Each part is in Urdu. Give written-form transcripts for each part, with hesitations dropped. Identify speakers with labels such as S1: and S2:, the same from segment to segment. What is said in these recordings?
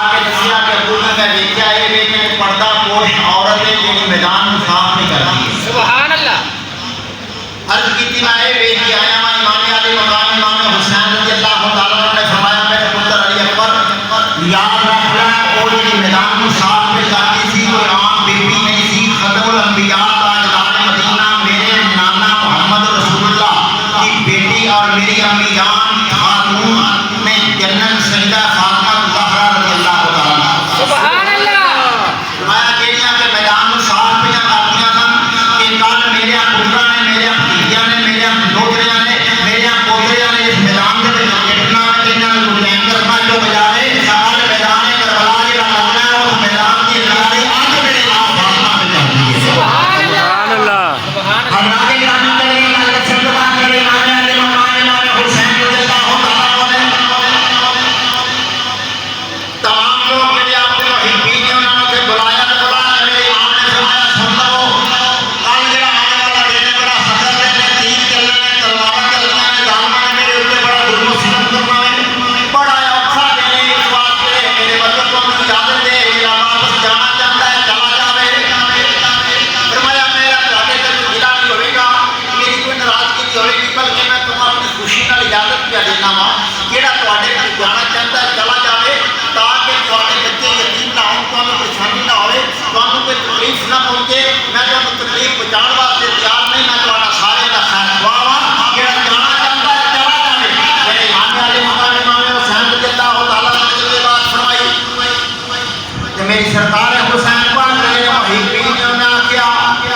S1: کہ دسیا کہ ابو نے میں دیکھا یہ بیٹے پردہ پوش عورت ہے جی میدان میں صاف نہیں کرتی ہے.
S2: سبحان اللہ.
S1: عرض کی تھی میں بیٹھ کے آیا میں امام علی مقام امام حسین رضی اللہ تعالیٰ عنہ نے فرمایا میرے پتر علی اکبر یاد رکھ لیں وہ جی میدان میں صاف میں جاتی تھی کوئی عام بیٹی نہیں تھی. ختم الانبیاء تاجدار مدینہ میرے نانا محمد رسول اللہ کی بیٹی اور میری امی جان خاتون نے جنت سیدہ فاطمہ زہرا رضی اللہ تعالیٰ عنہ.
S2: سبحان اللہ.
S1: فرمایا کہڑیاں کہ میدان میں صاف پہ کرتیاں سن کہ کل میرے پترا نے میرے بھتیجا نے میرے دوتریاں نے میرے پوتریاں نے اس میدان کے لٹنا کہنا لٹین کرنا جو بجائے کل میدان کربلا جڑا لگنا ہے اس میدان کی لڑائی اج میرے نام فاطمہ پہ چلتی ہے.
S2: سبحان اللہ. سبحان اللہ.
S1: حضرات گرامی کریم اللہ صلی اللہ علیہ وسلم امام حسین رضی اللہ تعالیٰ عنہ تمام لوگ میرے آپ کے محبین ہیں انہوں نے بلایا تو بلایا میرے امام نے فرمایا سن لو کل جڑا آنے والا دن بڑا خطر ہے تیر چلنا ہے تلوار چلنا ہے ظالماں نے میرے اوپر بڑا ظلم و ستم کرنا ہے بڑا اوکھا دن ہے اس واسطے میرے مطلب کو اجازت دے میرا واپس جانا چاہتا ہے چلا جاوے. فرمایا میرا تواڈے تے کوئی گلہ نہیں ہوئے گا میری کوئی ناراضگی نہیں ہوئے گی بلکہ میں تمہیں اپنی خوشی نال اجازت پہ دینا وا جہاں تواڈے تے جانا چاہتا ہے چلا جاوے تاکہ تواڈے بچے یتیم نہ ہون تمہیں پریشانی نہ ہوئے تمہیں کوئی تکلیف نہ پہنچے. میں تمہیں تکلیف پہنچانے واسطے تیار نہیں میں تہاڈا سارے دا خیر خواہ ہاں جہاں جانا چاہتا ہے چلا جاوے. میرے امام علی مقام امام حسین رضی اللہ تعالیٰ عنہ نے بات فرمائی کہ میری سرکار حسین پاک میرے محبین نے انہیں آخیا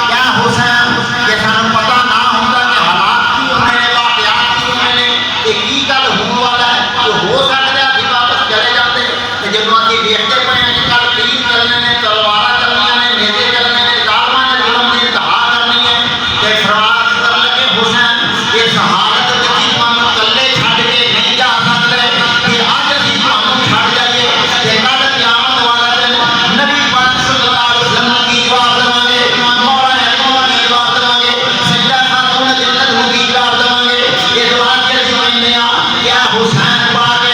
S1: کیا حسین کہ سانو پتہ نہ ہوتا کہ حالات کی ہونے نے واقعات کی ہونے نے کہ کی گل ہونے والا ہے تو ہو سکتا ہے کہ واپس چلے جاتے کہ جب اسی دیکھتے پے ہیں کہ کل تیر چلنے نے تلوار چلنی نے نیزے چلنے نے ظالماں نے ظلم کی انتہا کرنی ہے کہ فرات کر لگے حسین یہ شہادت دیکھی تمہیں کلے چھڈ کے نہیں جا سکتے کہ اج اسی تمہیں چھڈ جائیے کہ کل قیامت والا دن نبی پاک صلی اللہ علیہ وسلم کی جواب دیں گے مولا علی کی جواب دیں گے سیدہ خاتون جنت کی جواب دیں گے. یہ دعا کے کہتے ہیں کیا حسین پاک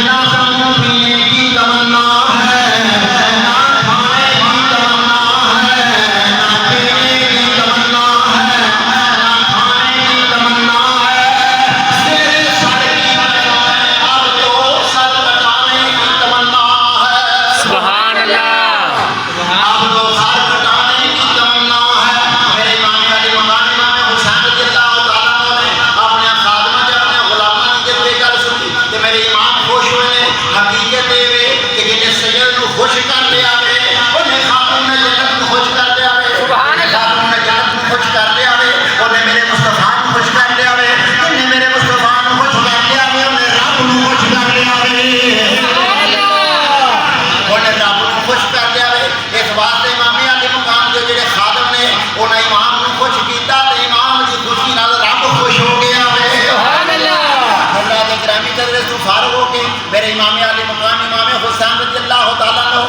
S1: نہ سامنے پینے کی تمنا ہے نہ کھانے کی تمنا ہے نہ پینے کی تمنا ہے نہ کھانے کی تمنا ہے سر سر کی اب تو سر کٹانے کی تمنا ہے.
S2: سبحان اللہ.
S1: اب تو سر کٹانے کی تمنا ہے. میرے امام علی مقام امام حسین رضی اللہ تعالیٰ عنہ نے اپنے خادمہ سے اپنے غلاماں کی جب یہ گل سنی کہ میرے امام خوش ہوئے نے حقیقت یہ کہ جنہیں سید کو خوش کر لیا انہیں خاتون نے جنت کو خوش کر لیا
S2: سبحان اللہ.
S1: خاتون نے جنت کو خوش کر لیا انہیں میرے مصطفیٰ کو خوش کر لیا انہیں میرے مصطفیٰ کو خوش کر لیا انہیں رب کو خوش کر لیا انہیں رب کو خوش کر لیا. اس واسطے امام علی مقام کے جڑے خادم نے انہیں امام کو خوش کیتا تے امام دی خوشی نال رب خوش ہو گیا.
S2: سبحان اللہ.
S1: اللہ کے گرامی قدر تو فارغ ہو کے میرے امام علی مقام امام حسین رضی اللہ تعالیٰ عنہ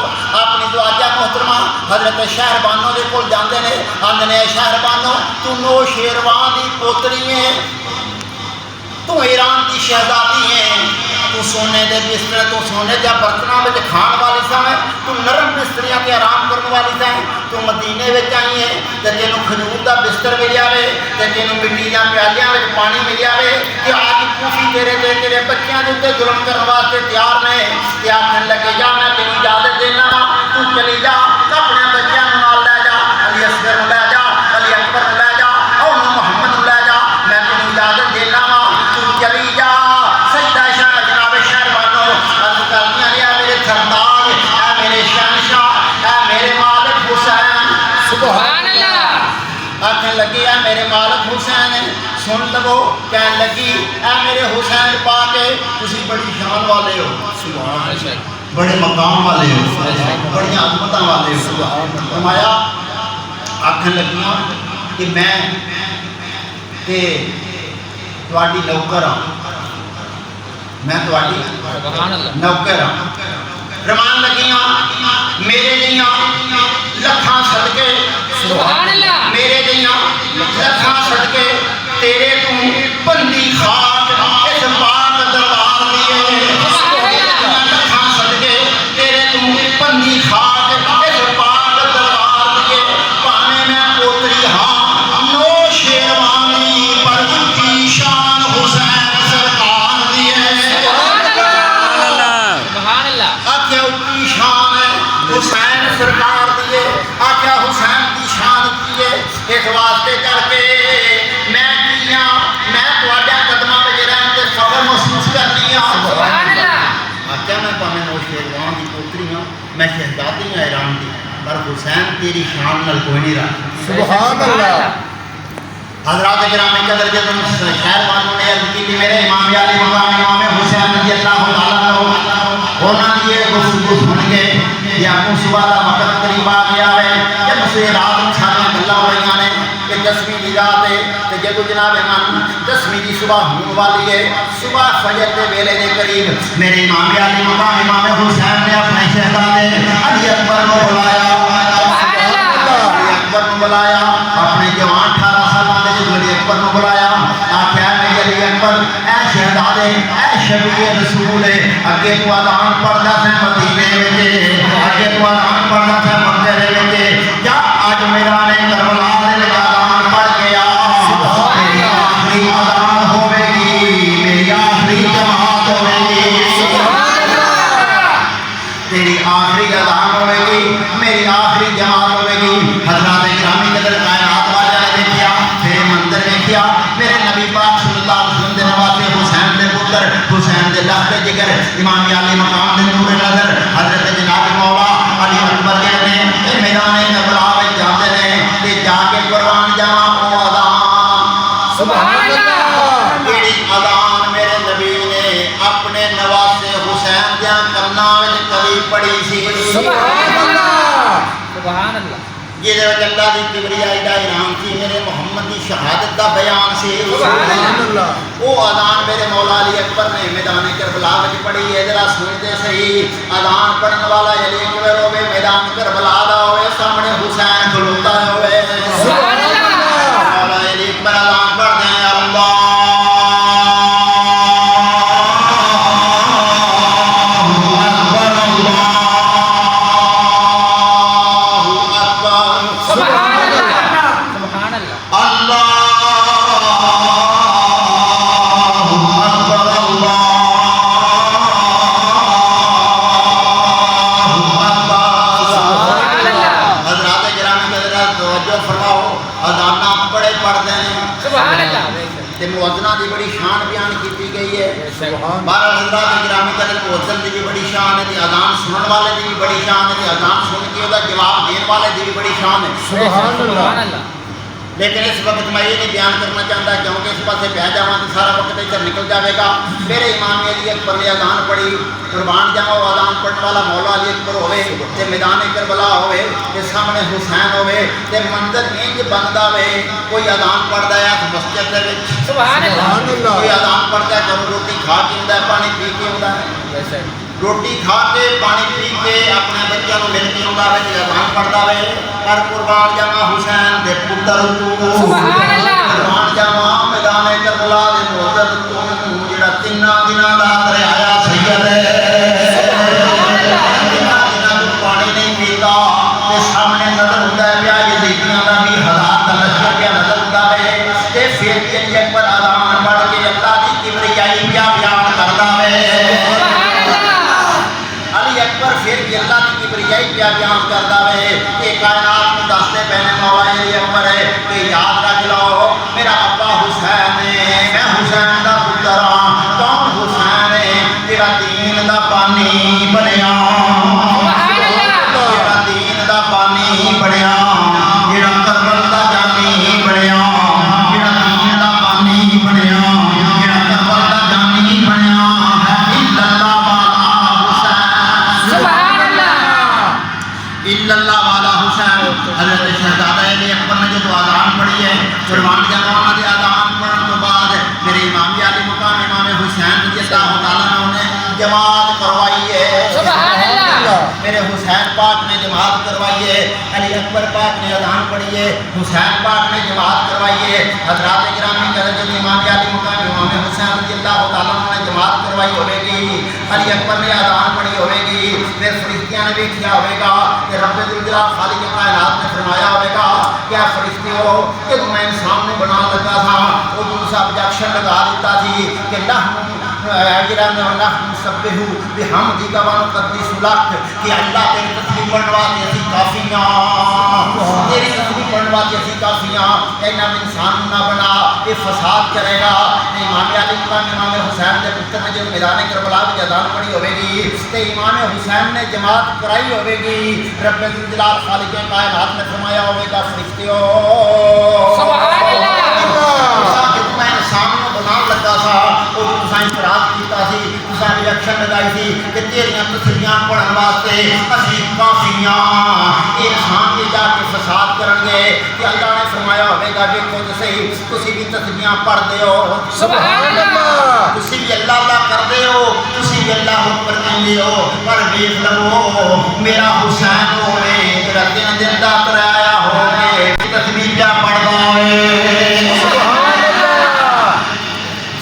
S1: اپنی دعاجہ محترمہ حضرت شہربانو دے کول جاندے نے آندے نے شہربانو تو نو شیروان دی پوتری ہے تو ایران دی شہزادی ہے تو سونے دے بستر تو سونے دے برتناں وچ کھان والی سیں تو نرم بستریاں تے آرام کرن والی سیں تو مدینے وچ آئی ہے تے تینوں کھجور دا بستر ملیا وے تے تینوں مٹی دیاں پیالیاں وچ پانی ملیا وے کہ اج کوفی تیرے تے تیرے بچیاں دے اوتے ظلم کرن واسطے تیار نے تے آکھن لگے جا میں تینوں اجازت دینا تو چلی جا اپنے بچیاں نوں نال لے جا علی اصغر نوں لے جا علی اکبر نوں لے جا اور محمد نوں لے جا میں تینوں اجازت دینا چلی جا. سجدہ شاہ جناب شہربانو عرض کردیاں نے میرے سردار اے میرے شہنشاہ اے میرے مالک حسین.
S2: سبحان اللہ.
S1: آکھن لگی اے میرے مالک حسین سن لو کہن لگی اے میرے حسین پاک تسی بڑی شان والے ہو سبحان اللہ بڑے مقام والے ہو بڑی عظمتاں والے ہو. فرمایا آکھن لگیاں کہ میں تے تواڈی نوکر ہاں میں تواڈی نوکر ہاں. فرمان لگیاں میرے جیاں لکھاں صدقے
S2: سبحان اللہ.
S1: میرے جیاں لکھاں صدقے تیرے تو بندی خاک اس پاک دربار دیے لکھاں صدقے تیرے میں شہزادی ہوں ایران کی، پر حسین تیری شان نال کوئی نہیں رہا۔
S3: سبحان اللہ۔
S1: حضرات گرامی قدر کے تم شہر والوں نے عرض کی کہ میرے امام علی مقام امام حسین رضی اللہ تعالیٰ عنہ ہونا دیے گفتگو سن کے یا کو صبح کا وقت قریب آ گیا ہے کہ مجھے رات چھانے گلا ہو رہی ہیں کہ 10ویں کی رات ہے کہ جب جناب امام 10ویں کی صبح ہونے والی ہے، صبح فجر کے ویلے کے قریب میرے امام علی مقام امام حسین نے اپنے شہزادے علی اکبر کو بلایا، علی اکبر کو بلایا، اپنے جوان 18 سال علی اکبر کو بلایا، آخیا میری علی اکبر اے شہزادے اے شفیع رسول اگے تو اذان پڑھدا سے مدینے وچ، اگے تو اذان پڑھدا سے مکے دے وچ، کیا اج میرا نے کربلا دے اذان پڑھ کے آ میری آخری اذان ہوے گی، میری آخری جماعت ہوے گی، تیری آخری اذان ہوے گی، میری آخری جماعت ہوے گی۔ حضرات گرامی قدر کائنات والے نے دیکھیا میرے منظر دیکھیا، میرے نبی پاک صلی اللہ علیہ وسلم دے نواسے حسین دے پتر حسین دے لخت جگر امام علی مقام دے نور نظر حضرت جناب مولا علی اکبر کے نے اے میدان کربلا وچ جاندے نے تے جا کے قربان جاواں او اذان
S2: سبحان اللہ۔
S1: جیڑی اذان میرے نبی نے اپنے نواسے حسین دیاں کناں وچ کبھی پڑھی سی،
S2: سبحان اللہ۔ سبحان اللہ۔
S1: جہدے وچ اللہ دی کبریائی دا اعلان سی، میرے محمد دی شہادت دا بیان سی،
S2: سبحان اللہ۔
S1: او اذان میرے مولا علی اکبر نے میدان کربلا وچ پڑھی ہے، ذرا سنتے صحیح، اذان پڑھن والا علی اکبر ہوے میدان کربلا دا ہوے سامنے حسین کھلوتا ہوے،
S2: سبحان اللہ۔
S1: مولا علی اکبر اذان پڑھدے ہیں اللہ
S2: سبحان اللہ۔ سبحان اللہ۔
S1: حضرات گرامی قدر توجہ فرماؤ، اذاناں بڑے پڑھتے ہیں
S2: سبحان اللہ۔
S1: تے مؤذناں دی بڑی شان بیان کی گئی ہے۔
S3: سبحان
S1: بہرحال حضرات گرامی قدر مؤذن دی بھی بڑی شان ہے تے اذان سنن والے دی بھی بڑی شان ہے تے اذان سن کے ਉਹਦਾ جواب دین والے دی بھی بڑی شان ہے۔
S3: سبحان
S2: سبحان
S3: اللہ۔
S2: اللہ۔
S1: لیکن اس وقت میں یہ نہیں بیان کرنا چاہتا کیونکہ اس پاسے بہ جاواں تو سارا وقت ادھر نکل جاوے گا۔ میرے امام علی اکبر نے اذان پڑھی، قربان جاواں اذان پڑھن والا مولا علی اکبر ہوے تے میدان کربلا ہوے تے سامنے حسین ہوے تے منظر انج بندا وے، کوئی اذان پڑھدا ہے مسجد دے وچ،
S2: سبحان اللہ۔
S3: سبحان اللہ۔
S1: کوئی اذان پڑھدا ہے گھروں روٹی کھا کے ہوندا ہے، پانی پی کے ہوندا ہے، روٹی کھا کے پانی پی کے اپنے بچوں کو مل کے ہوندا ہے تے اذان پڑھدا وے، پر قربان جاواں حسین دے پتر تو
S2: سبحان اللہ۔
S1: قربان جاواں میدان کربلا دے موعظت تو جڑا تیناں دناں دا دریایا سید ہے، تیناں دناں تو پانی نہیں پیتا تے سامنے نظر ہوندا ہے پیا یزیدیاں دا بھی ہزار دا لشکر پیا نظر ہوندا ہے تے پھر بھی علی اکبر اذان پڑھ کے اللہ دی کبریائی پیا بیان کردا ہے، علی اکبر پھر بھی اللہ کی کبریائی پیا بیان کردا ہے کہ کائنات میں دستے پہنے مولا علی اکبر ہے کہ یاد رکھ لو میرا ابا حسین ہے، میں حسین دا پتر ہاں، کون حسین ہے تیرا دین دا پانی بنیا، تیرا دین دا پانی بنیا، جڑا کربلا دا جانی بنیا، جڑا دین دا پانی بنیا، جڑا کربلا دا جانی بنیا ہے الا اللہ والا حسین،
S2: سبحان اللہ۔
S1: الا اللہ والا حسین۔ حضرت شہزادہ علی اکبر نے جو اذان پڑھی ہے قربان جاواں انہاں دی اذان پڑھن تو بعد میرے امام علی مقام امام حسین رضی اللہ تعالیٰ عنہ نے جماعت کروائی ہے،
S2: سبحان اللہ۔
S1: میرے حسین پاک نے جماعت کروائی ہے، علی اکبر پاک نے اذان پڑھی ہے، حسین پاک نے جماعت کروائی ہے۔ حضرات گرامی قدر جو امام علی مقام امام حسین رضی اللہ تعالیٰ عنہ نے جماعت کروائی ہوے گی، علی اکبر نے اذان پڑھی ہوے گی، پھر فرشتیاں نے بھی کیا ہوے گا کہ رب ذوالجلال خالق کائنات نے فرمایا ہوے گا کیا فرشتے ہو کہ میں انسان نے بنا لگا تھا وہ دوسرا آبجیکشن لگا دیتا تھی کہ نسبح بحمدک ونقدس لک کہ اللہ تیری تسبیح پڑھن واسطے اسی کافی ہاں، تیری تسبیح پڑھن واسطے اسی کافی ہاں، اینا انسان نہ بنا کہ فساد کرے گا تے امام علی مقام امام حسین دے پتر نے جب میدان کربلا وچ اذان پڑھی ہوے گی تے امام حسین نے جماعت کرائی ہوے گی رب ذوالجلال خالق کائنات نے فرمایا ہوے گا فرشتیو
S2: سبحان اللہ
S1: میں انسان کو بنان لگا سا اور تساں اعتراض کیتا سی تساں ریئیکشن لگائی سی کہ تیریاں تصویراں پڑھن واسطے اسی کافیاں انسان کے جا کے فساد کرن گے کہ اللہ نے فرمایا ہوے گا دیکھو تو صحیح تسی بھی تصویراں پڑھ دے ہو
S2: سبحان اللہ
S1: تسی بھی اللہ اللہ کر دے ہو تسی بھی اللہ اکبر کہندے ہو پر دیکھ لو میرا حسین ہوے میرا دن دن دا کرایا ہوے تصویراں پڑھدا ہوے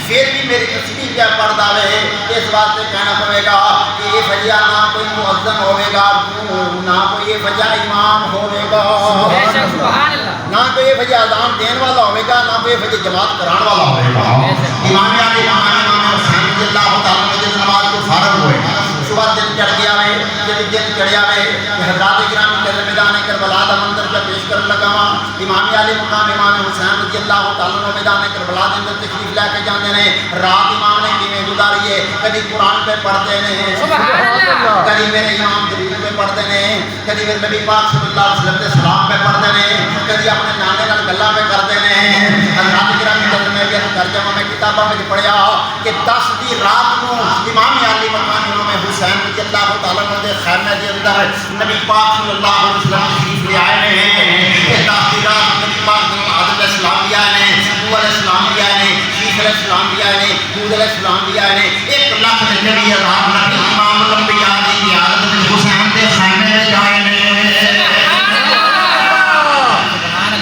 S1: پھر بھی میری تصویر کیا پڑھتا ہے اس واسطے کہنا پڑے گا کہ یہ وجہ نہ کوئی مؤذن ہوے گا نہ کوئی یہ وجہ امام ہوے گا
S2: سبحان اللہ
S1: نہ کوئی یہ وجہ اذان دین والا ہوے گا نہ کوئی وجہ جماعت کران والا ہوے گا امام علی امام حسین رضی اللہ تعالیٰ عنہ جب نماز کو فارغ ہوئے صبح دن چڑھ گیا ہے جب دن چڑھیا ہے کہ حضرات کرام کے میدان کربلا دا منظر کا پیش کرن لگا وا امام علی مقام امام حسین رضی اللہ تعالیٰ عنہ میدان کربلا دے اندر تشریف لے کے جاندے نے رات امام نے کیویں گزاری ہے کبھی قرآن پہ پڑھتے ہیں
S2: سبحان اللہ
S1: کبھی میرے امام درود پہ پڑھتے ہیں کبھی میرے نبی پاک صلی اللہ علیہ وسلم کے سلام پہ پڑھتے ہیں کبھی اپنے نانے نال گلاں پہ کرتے ہیں حضرات کرام کے میں بھی ترجمہ میں کتاباں میں پڑھیا کہ 10 دی رات کو امام علی مقام امام حسین رضی اللہ تعالیٰ عنہ دے خیمے دے اندر نبی پاک صلی اللہ علیہ وسلم تشریف لے آئے ہیں کہ 10 دی رات نبی پاک آدم علیہ السلام بھی آئے ہیں نوح علیہ السلام بھی آئے ہیں شیخ علیہ السلام بھی آئے ہیں حود علیہ السلام بھی آئے ہیں 1 لاکھ دے نبی ہزار نبی امام الانبیاء دی قیادت میں حسین دے خیمے وچ آئے ہیں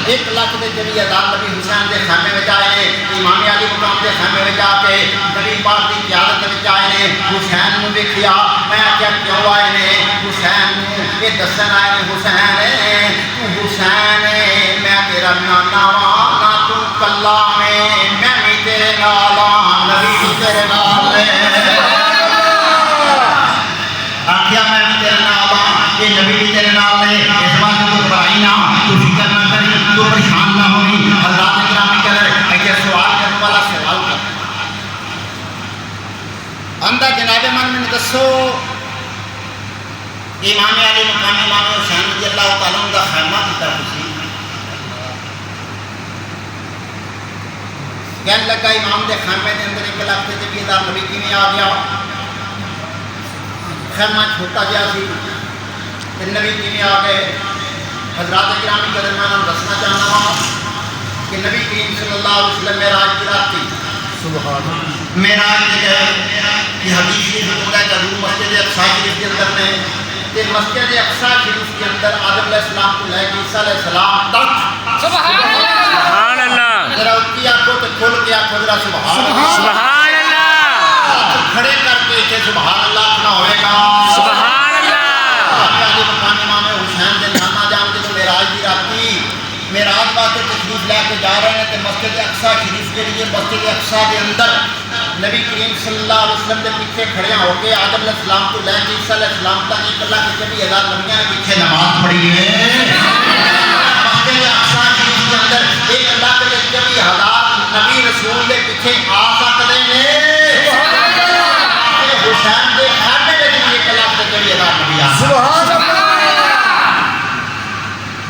S1: 1 لاکھ دے نبی ہزار نبی حسین دے خیمے وچ آئے ہیں امام علی مقام دے خیمے وچ آ کے نبی پاک دی قیادت وچ آئے ہیں حسین نوں ویکھیا میں آکھیا کیوں آئے نے حسین نوں یہ دسن آئے نے حسین تو حسین میں تیرا نانا وا نہ تو کلا میں بھی تیرے نال نبی بھی تیرے نال آکھیا میں بھی تیرے نال یہ نبی بھی تیرے نال ہے اس واسطے تو گھبرائی نہ تو فکر نہ کری تو پریشان نہ ہوئی حضرات کرام کہہ رہے اگر سوال کرنے والا سوال کر اندہ جناب من میں دسو امام علی مقام امام حسین رضی اللہ تعالیٰ عنہ کا خیمہ کتا خوشی کہنے لگا امام دے خیمے دے اندر 1 لاکھ دے بیدار نبی کی میں آ گیا خیمہ چھوٹا جہا سی تے نبی کی میں آ گئے حضرات کرام قدر میں نام دسنا چاہنا ہوں کہ نبی کریم صلی اللہ علیہ وسلم معراج کی رات تھی سبحان اللہ معراج کے گئے کہ حدیث یہ ہوتا ہے کہ حضور مسجد اقصی شریف کے اندر میں کہ مسجد اقصی شریف کے اندر آدم علیہ السلام کو لے کے عیسیٰ علیہ السلام تک
S2: سبحان اللہ
S3: سبحان اللہ
S1: ذرا اٹھی آنکھوں تو کھول کے آنکھوں ذرا سبحان اللہ
S3: سبحان اللہ
S1: کھڑے کر کے کہ سبحان اللہ کھڑا ہوئے گا
S3: سبحان اللہ
S1: علی مقام امام حسین دے نانا جان کے معراج دی راتی معراج واسطے تشریف لے کے جا رہے ہیں تے مسجد اقصی شریف کے لیے مسجد اقصی دے اندر نبی کریم صلی اللہ علیہ وسلم دے پیچھے کھڑے ہو کے آدم علیہ السلام کو لے کے عیسیٰ علیہ السلام تک 1 لاکھ کے بھی ہزار نبیوں نے پیچھے نماز پڑھی ہے مسجد اقصی شریف کے اندر 1 لاکھ کے بھی ہزار نبی رسول دے پیچھے آ سکتے ہیں حسین دے خیمے میں بھی 1 لاکھ کے بھی ہزار نبی آ سبحان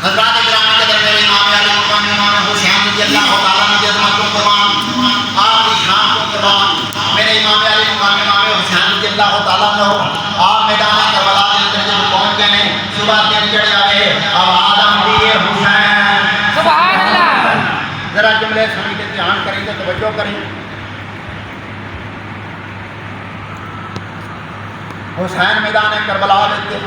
S1: حضرات کرام کے در میرے امام علی مقام امام حسین رضی اللہ تعالیٰ عنہ کی عظمت کو قربان آپ کی شان کو قربان میرے امام علی مقام امام حسین رضی اللہ تعالیٰ عنہ آپ میدان کربلا کے اندر جب پہنچ گئے ہیں صبح دن چڑھ آئے آواز آمدی ہے حسین
S2: سبحان اللہ
S1: ذرا جملے سنی کے دھیان کریں تو توجہ کریں حسین میدان کربلا دیتے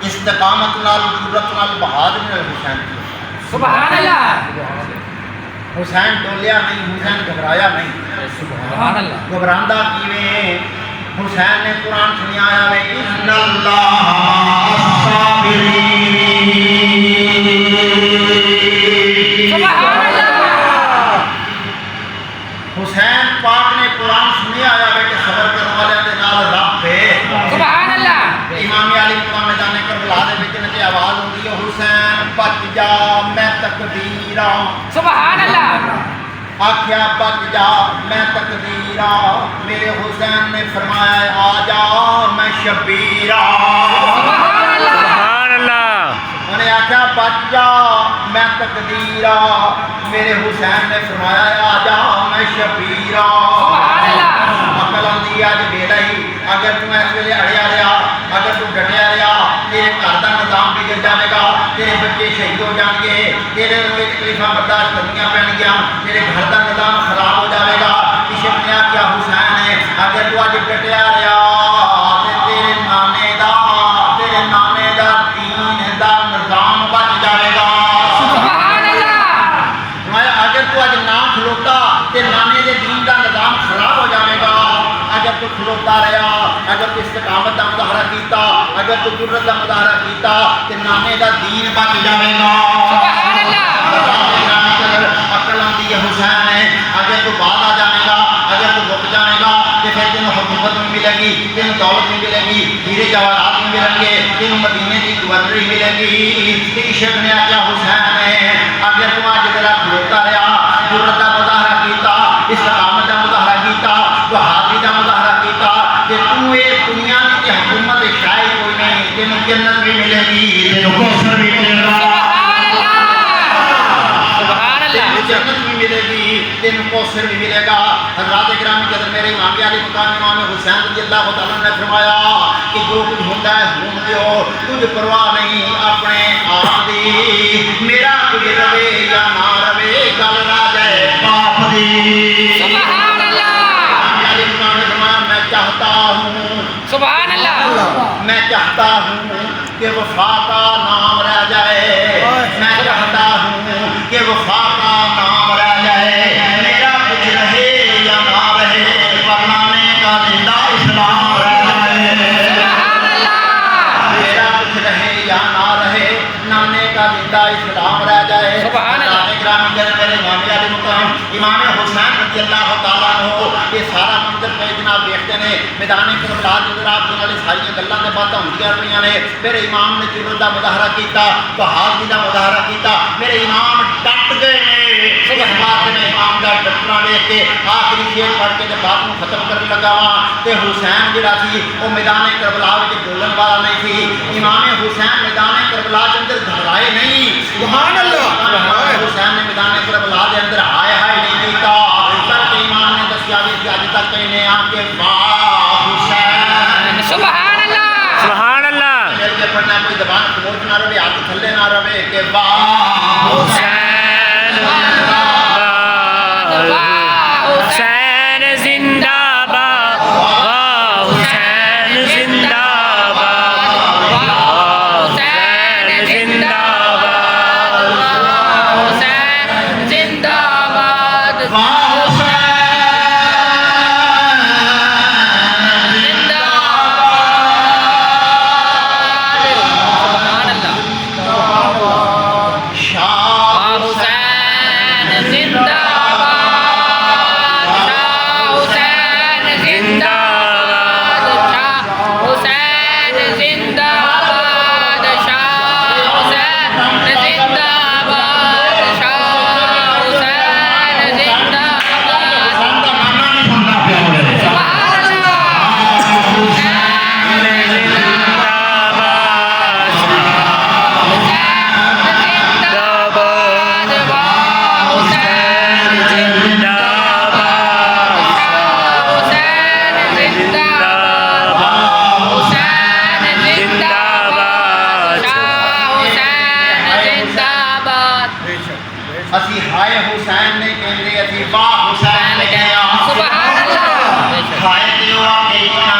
S1: استقامت نال قدرت نال بہادری نال حسین
S2: سبحان اللہ
S1: حسین ڈولیا نہیں حسین گھبرایا نہیں
S2: سبحان اللہ
S1: گھبراندہ کیویں حسین نے قرآن سنایا ہے ان اللہ الصابرین
S2: سبحان اللہ
S1: حسین پاک نے قرآن سنایا ہے کہ صبر کرنے والے دے نال رب ہے
S2: سبحان اللہ
S1: امام علی مقام میدان کربلا کربلا دے وچ تے آواز ہوندی ہے حسین بچ جا میں تقدیراں
S2: سبحان اللہ
S1: آخیا بچ جا میں تقدیراں میرے حسین نے فرمایا آ جا میں شبیراں
S2: سبحان اللہ
S3: سبحان اللہ
S1: انہیں آخیا بچ جا میں تقدیراں میرے حسین نے فرمایا آ جا میں شبیراں
S2: سبحان اللہ
S1: عقل آندی اج ویلا ہی اگر تو اس ویلے اڑیا رہا اگر تو ڈٹیا رہا تیرے گھر کا نظام بگڑ جائے گا تیرے بچے شہید ہو جان گے تیرے روئے تکلیفاں برداشت کرنیاں پین گیا تیرے گھر کا نظام خراب ہو جائے گا عشق نے آخیا حسین ہے اگر تو اج ڈٹیا رہا تیرے نانے دا دین دا نظام بچ جائے گا
S2: سبحان اللہ
S1: اگر تو اج نہ کھلوتا تے نانے دے دین دا نظام خراب ہو جائے گا اگر تو کھلوتا رہا اگر تو استقامت کا مظاہرہ کیتا اگر تو جرت کا مظاہرہ کیتا تے نانے دا دین بچ جائے گا
S2: سبحان اللہ
S1: عقل آندی ہے حسین ہے اگر تو بعد آ جائے گا اگر تو رک جائے گا تو پھر تینوں حکومت بھی ملے گی تینوں دولت بھی ملے گی ہیرے جواہرات بھی ملیں گے تینوں مدینے کی گورنری ملے گی عشق نے آخیا حسین ہے اگر تو آج ذرا کھلوتا رہا جرت کا مظاہرہ کیتا استقامت کا مظاہرہ کیتا بہادری کا مظاہرہ کیتا کہ تو یہ دنیا کی حکومت شاید کوئی نہیں تینوں جنت بھی ملے گی تینوں کوثر بھی ملے گا
S2: سبحان اللہ
S1: جنت بھی ملے گی تینوں کوثر بھی ملے گا حضرات کرام کے اندر میرے امام علی مقام امام حسین رضی اللہ تعالیٰ نے فرمایا کہ جو کچھ ہوتا ہے ہون دیو تجھ پرواہ نہیں اپنے آپ دی میرا کچھ روے یا نہ روے گل نہ جائے باپ دی
S2: سبحان اللہ
S1: امام علی مقام نے فرمایا میں چاہتا ہوں
S2: سبحان اللہ
S1: میں چاہتا ہوں کہ وفا کا نام رہ جائے میں چاہتا ہوں کہ وفا کا نام رہ جائے میرا کچھ رہے یا نہ رہے فرمانے کا زندہ اسلام رہ جائے
S2: سبحان اللہ
S1: میرا کچھ رہے یا نہ رہے نانے کا زندہ اسلام رہ جائے
S2: سبحان اللہ
S1: گرام جن میرے امام علی مقام امام حسین رضی اللہ تعالیٰ عنہ یہ سارا منظر پہ جناب دیکھتے ہیں میدان کربلا کے اندر آپ والی ساری گلاں تے باتاں ہوندیاں پئیاں نے میرے امام نے جرت دا مظاہرہ کیتا بہادری دا مظاہرہ کیتا میرے امام ڈٹ گئے اس بات میں امام دا ڈٹنا دیکھ کے آخری شعر پڑھ کے بات کو ختم کرنے لگا وا تے حسین جڑا سی وہ میدان کربلا وچ بولن والا نہیں سی امام حسین میدان کربلا کے اندر گھبرائے نہیں سبحان اللہ حسین نے میدان کربلا کے اندر ہائے ہائے نہیں کیتا بلکہ امام نے دسیا کہ اج تک کہنے آ کے واہ حسین
S2: سبحان اللہ
S3: سبحان اللہ
S1: مل کے پڑھنا کوئی زبان خاموش نہ رہے ہاتھ تھلے نہ رہے کہ واہ
S3: حسین حسین زندہ باد واہ حسین زندہ باد
S2: حسین زندہ باد حسین زندہ باد
S1: واہ حسین
S2: زندہ باد سبحان اللہ
S1: شاہ
S2: حسین زندہ باد شاہ حسین زندہ باد شاہ حسین زندہ باد شاہ حسین زندہ باد شاہ حسین زندہ باد
S1: حسین کا مانا نہیں سنتا پیا ہوئے
S2: سبحان اللہ
S1: اسی ہائے حسین نے کہندے اسی واہ حسین نے کہیا
S2: سبحان اللہ
S1: ہائے دیو آ کے اتنا